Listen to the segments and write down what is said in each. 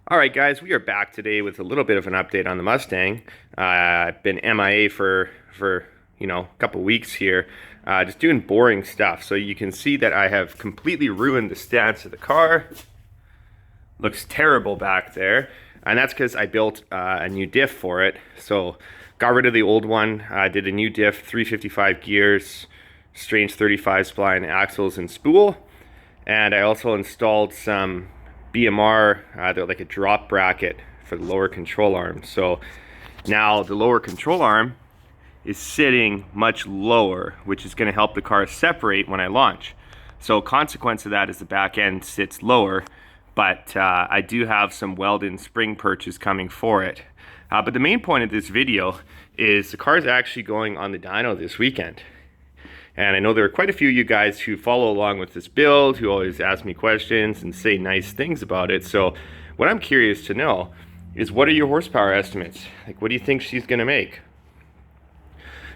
Alright guys, we are back today with a little bit of an update on the Mustang. I've been MIA for a couple weeks here, just doing boring stuff. So you can see that I have completely ruined the stance of the car. Looks terrible back there, and that's because I built a new diff for it. So got rid of the old one, did a new diff, 355 gears, strange 35 spline axles and spool, and I also installed some BMR, they're like a drop bracket for the lower control arm. So now the lower control arm is sitting much lower, which is going to help the car separate when I launch. So consequence of that is the back end sits lower, but I do have some welded spring perches coming for it. But the main point of this video is the car is actually going on the dyno this weekend. And I know there are quite a few of you guys who follow along with this build, who always ask me questions and say nice things about it. So what I'm curious to know is, what are your horsepower estimates? Like, what do you think she's gonna make?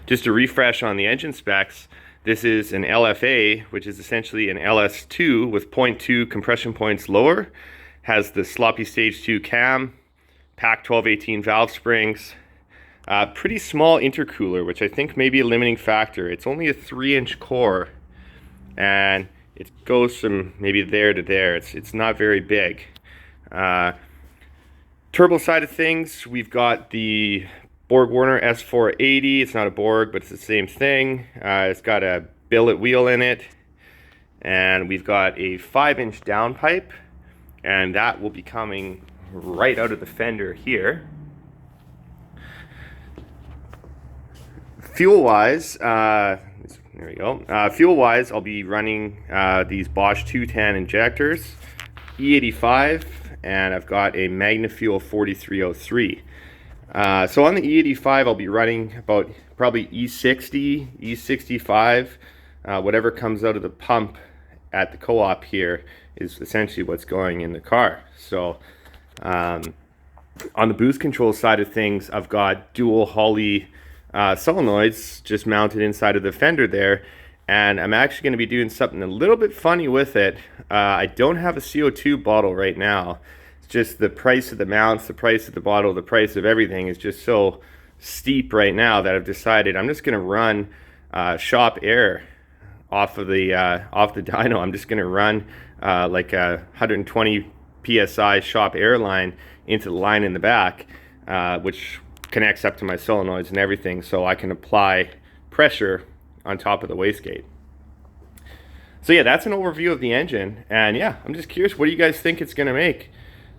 Just a refresh on the engine specs, this is an LFA, which is essentially an LS2 with 0.2 compression points lower, has the sloppy stage 2 cam, pack 1218 valve springs, pretty small intercooler, which I think may be a limiting factor. It's only a 3-inch core, and it goes from maybe there to there. It's not very big. Turbo side of things, we've got the Borg Warner S480. It's not a Borg, but it's the same thing. It's got a billet wheel in it, and we've got a 5-inch downpipe, and that will be coming right out of the fender here. Fuel-wise, there we go. Fuel-wise, I'll be running these Bosch 210 injectors, E85, and I've got a MagnaFuel 4303. So on the E85, I'll be running about probably E60, E65, whatever comes out of the pump at the co-op here is essentially what's going in the car. So on the boost control side of things, I've got dual Holley solenoids just mounted inside of the fender there, and I'm actually going to be doing something a little bit funny with it. I don't have a CO2 bottle right now. It's just the price of the mounts, the price of the bottle, the price of everything is just so steep right now that I've decided I'm just going to run shop air off the dyno. I'm just going to run like a 120 psi shop air line into the line in the back, which connects up to my solenoids and everything, so I can apply pressure on top of the wastegate. So yeah, that's an overview of the engine, and yeah, I'm just curious, what do you guys think it's gonna make?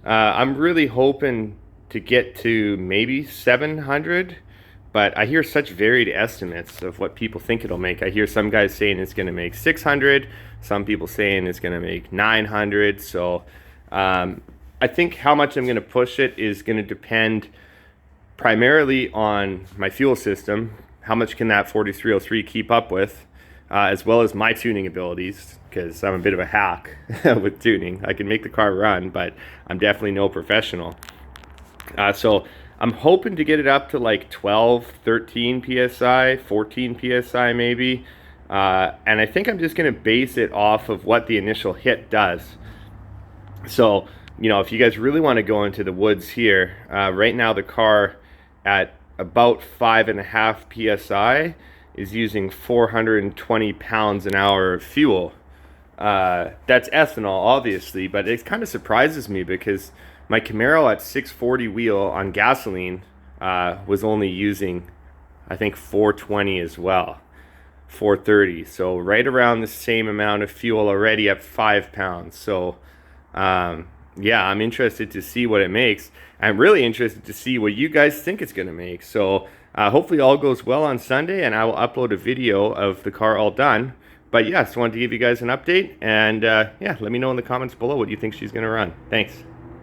I'm really hoping to get to maybe 700, but I hear such varied estimates of what people think it'll make. I hear some guys saying it's gonna make 600, some people saying it's gonna make 900, so I think how much I'm gonna push it is gonna depend primarily on my fuel system. How much can that 4303 keep up with, as well as my tuning abilities, because I'm a bit of a hack with tuning. I can make the car run, but I'm definitely no professional. So I'm hoping to get it up to like 12, 13 psi, 14 psi maybe, and I think I'm just going to base it off of what the initial hit does. So, you know, if you guys really want to go into the woods here, right now the car at about 5.5 psi is using 420 pounds an hour of fuel. That's ethanol, obviously, but it kind of surprises me because my Camaro at 640 wheel on gasoline was only using, I think, 420 as well, 430. So right around the same amount of fuel already at 5 pounds. So yeah, I'm interested to see what it makes. I'm really interested to see what you guys think it's going to make. So hopefully all goes well on Sunday, and I will upload a video of the car all done. But yeah, just wanted to give you guys an update, and yeah, let me know in the comments below what you think she's going to run. Thanks.